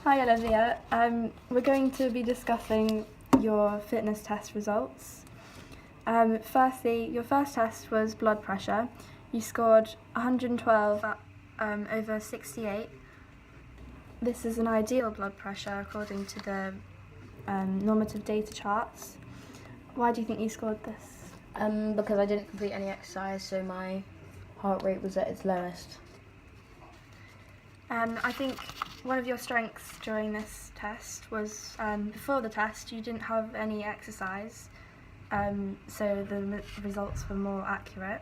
Hi Olivia, we're going to be discussing your fitness test results. Firstly, your first test was blood pressure. You scored 112 over 68. This is an ideal blood pressure according to the normative data charts. Why do you think you scored this? Because I didn't complete any exercise, so my heart rate was at its lowest. I think one of your strengths during this test was before the test you didn't have any exercise, so the results were more accurate.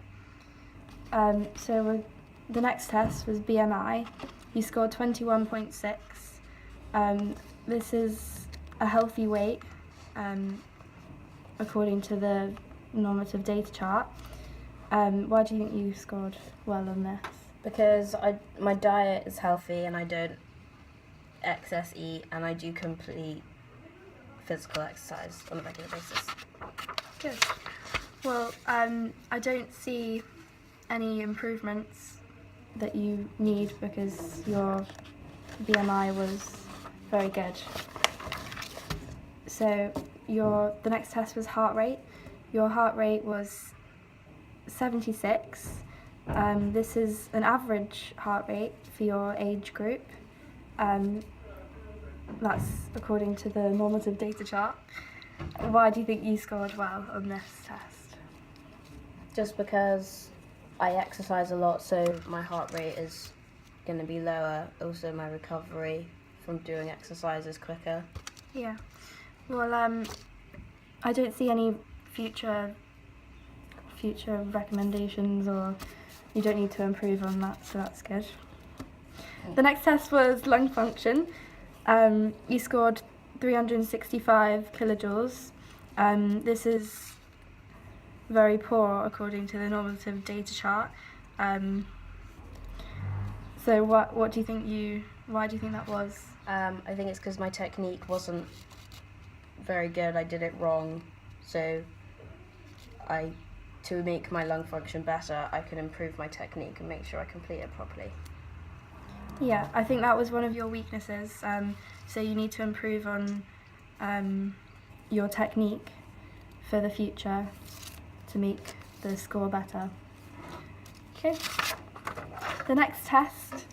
The next test was BMI. You scored 21.6. This is a healthy weight according to the normative data chart. Why do you think you scored well on this? Because my diet is healthy and I don't excess eat and I do complete physical exercise on a regular basis. Good. Well, I don't see any improvements that you need because your BMI was very good. So the next test was heart rate. Your heart rate was 76. This is an average heart rate for your age group. That's according to the normative data chart. Why do you think you scored well on this test? Just because I exercise a lot, so my heart rate is going to be lower. Also, my recovery from doing exercise is quicker. Yeah. Well, I don't see any future recommendations, or you don't need to improve on that, so that's good. The next test was lung function. You scored 365 kilojoules. This is very poor according to the normative data chart. So what do you think why do you think that was? I think it's because my technique wasn't very good. I did it wrong, so to make my lung function better, I can improve my technique and make sure I complete it properly. Yeah, I think that was one of your weaknesses. So you need to improve on your technique for the future to make the score better. Okay. The next test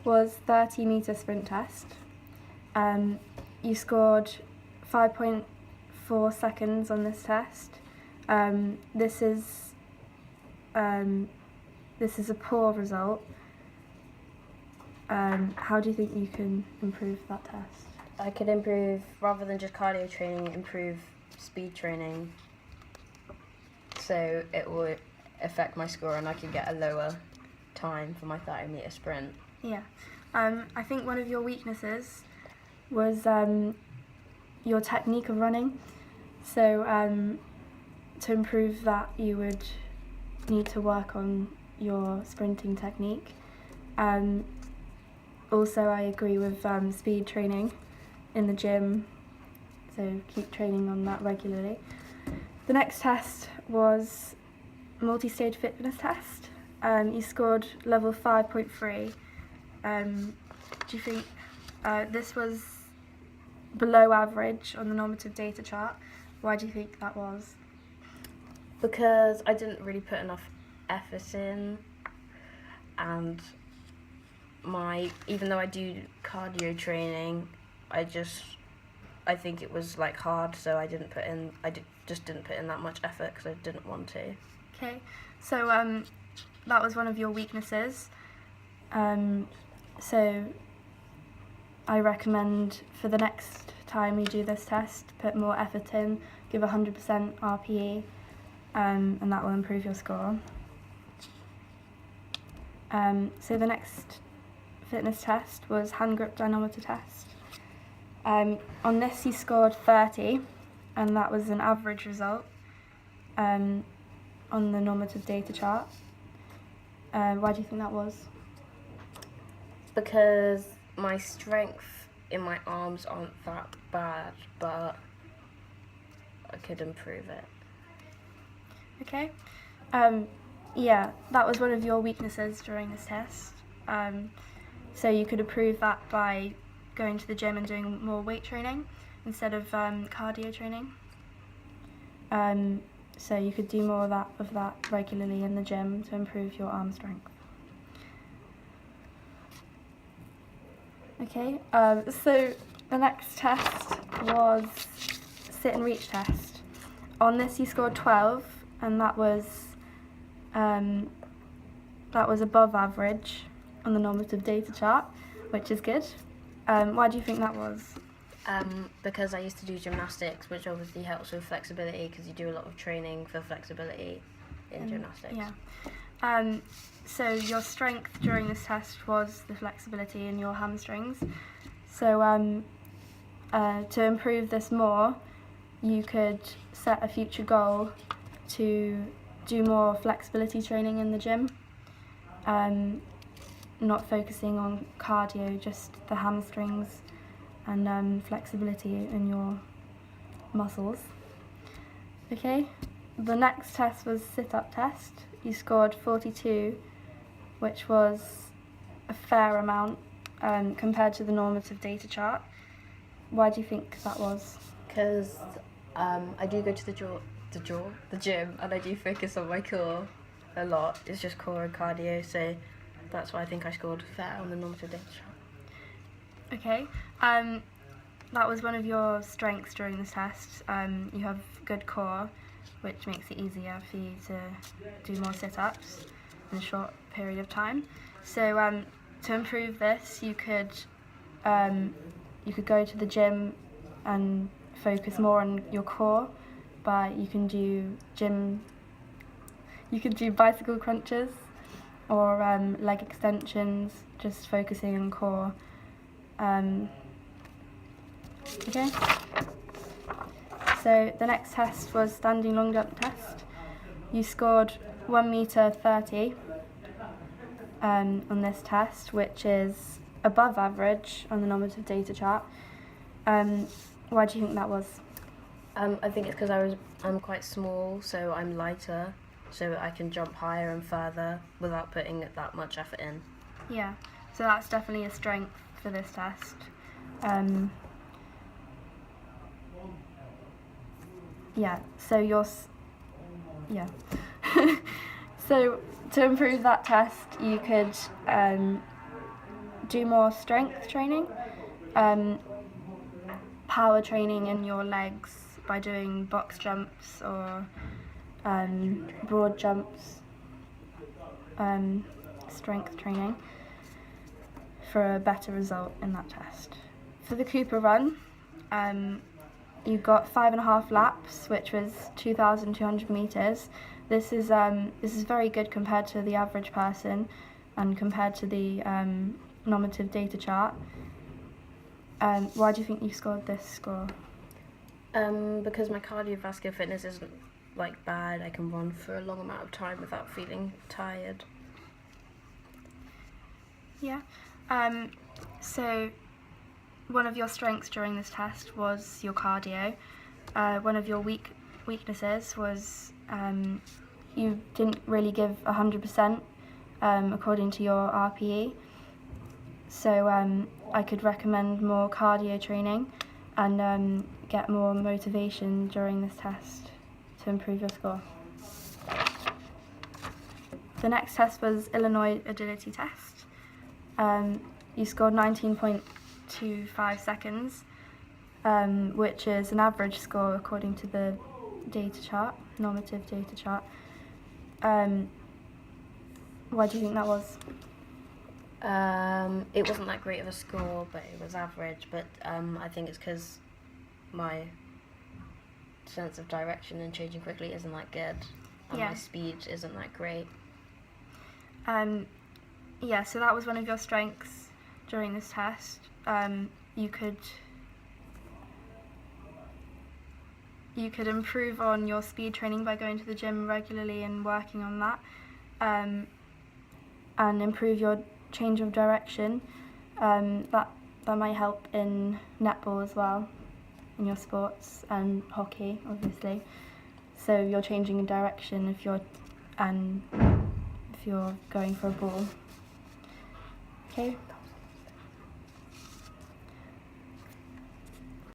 was 30-meter sprint test. You scored 5.4 seconds on this test. This is a poor result. How do you think you can improve that test? I could improve, rather than just cardio training, improve speed training, so it will affect my score and I could get a lower time for my 30-meter sprint. Yeah. I think one of your weaknesses was your technique of running. So to improve that, you would need to work on your sprinting technique. Also, I agree with speed training in the gym, so keep training on that regularly. The next test was multi-stage fitness test. You scored level 5.3. Do you think this was below average on the normative data chart? Why do you think that was? Because I didn't really put enough effort in, and even though I do cardio training, I think it was like hard, so I just didn't put in that much effort because I didn't want to. Okay, so that was one of your weaknesses. So I recommend for the next time you do this test, put more effort in, give 100% RPE, and that will improve your score. So the next fitness test was hand grip dynamometer test. On this you scored 30, and that was an average result on the normative data chart. Why do you think that was? Because my strength in my arms aren't that bad, but I could improve it. Okay. Yeah, that was one of your weaknesses during this test. So you could improve that by going to the gym and doing more weight training instead of cardio training. So you could do more of that regularly in the gym to improve your arm strength. Okay, so the next test was sit and reach test. On this you scored 12, and that was above average on the normative data chart, which is good. Why do you think that was? Because I used to do gymnastics, which obviously helps with flexibility because you do a lot of training for flexibility in gymnastics. Yeah. So your strength during this test was the flexibility in your hamstrings. So to improve this more, you could set a future goal to do more flexibility training in the gym. Not focusing on cardio, just the hamstrings and flexibility in your muscles. Okay, the next test was sit-up test. You scored 42, which was a fair amount compared to the normative data chart. Why do you think that was? Because I do go to the gym, and I do focus on my core a lot. It's just core and cardio, so that's why I think I scored fair on the normative data chart. Okay, that was one of your strengths during this test. You have good core, which makes it easier for you to do more sit-ups in a short period of time. So to improve this, you could go to the gym and focus more on your core. But you can do bicycle crunches or leg extensions, just focusing on core. Okay. So the next test was standing long jump test. You scored 1 meter 30 on this test, which is above average on the normative data chart. Why do you think that was? I think it's because I'm quite small, so I'm lighter, so I can jump higher and further without putting that much effort in. Yeah, so that's definitely a strength for this test. So to improve that test, you could do more strength training, power training in your legs by doing box jumps or broad jumps, strength training for a better result in that test. For the Cooper run, you got 5.5 laps, which was 2,200 meters. This is very good compared to the average person and compared to the normative data chart. Why do you think you scored this score? Because my cardiovascular fitness isn't bad. I can run for a long amount of time without feeling tired. Yeah. So one of your strengths during this test was your cardio. One of your weaknesses was you didn't really give 100% according to your RPE. So I could recommend more cardio training and get more motivation during this test to improve your score. The next test was Illinois agility test. You scored 19.25 seconds, which is an average score according to the data chart, normative data chart. Why do you think that was? It wasn't that great of a score, but it was average. But I think it's because my sense of direction and changing quickly isn't that good, and my speed isn't that great. So that was one of your strengths during this test. You could improve on your speed training by going to the gym regularly and working on that, and improve your change of direction. That might help in netball as well, in your sports, and hockey obviously. So you're changing in direction if you're going for a ball. Okay.